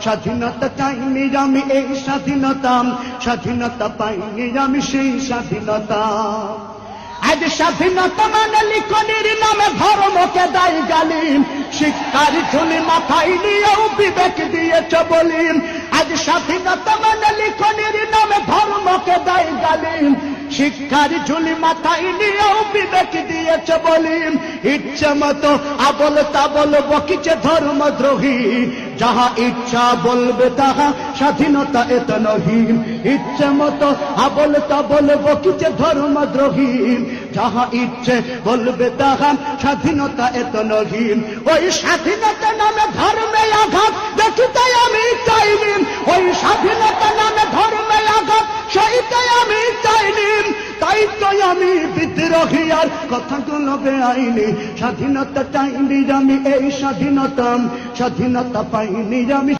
স্বাধীনতা চাইনি আমি এই স্বাধীনতা, স্বাধীনতা পাইনি আমি সেই স্বাধীনতা। আজ স্বাধীনতা মানে লিখনির নামে ধর্মকে দায় গালি, শিক্ষার ঝুলি মাথায় নিয়েও বিবেক দিয়েছ বলি। আজ স্বাধীনতা মানে লিখনির নামে ধর্মকে দায় গালি, শিক্ষার ঝুলি মাথায় নিয়েও বিবেক দিয়েছ বলি। ইচ্ছা মতো আবল তাবল বকিছে ধর্মদ্রোহী, যাহা ইচ্ছা বলবে তাহা স্বাধীনতা এত নহি। ইচ্ছে মতো আবল তাবল বকিছে ধর্মদ্রোহী, যাহা ইচ্ছে বলবে তাহা স্বাধীনতা এত নহি। ওই স্বাধীনতা নামে ধর্মে আঘাত দেখিতে আমি চাইনি, ওই স্বাধীনতা নামে ধর্মে আঘাত সইতে আমি চাইনি। তাই তো আমি বিদ্রোহী আর কথাগুলো বেআইনি। স্বাধীনতা চাইনি আমি এই স্বাধীনতা, স্বাধীনতা পাইনি আমি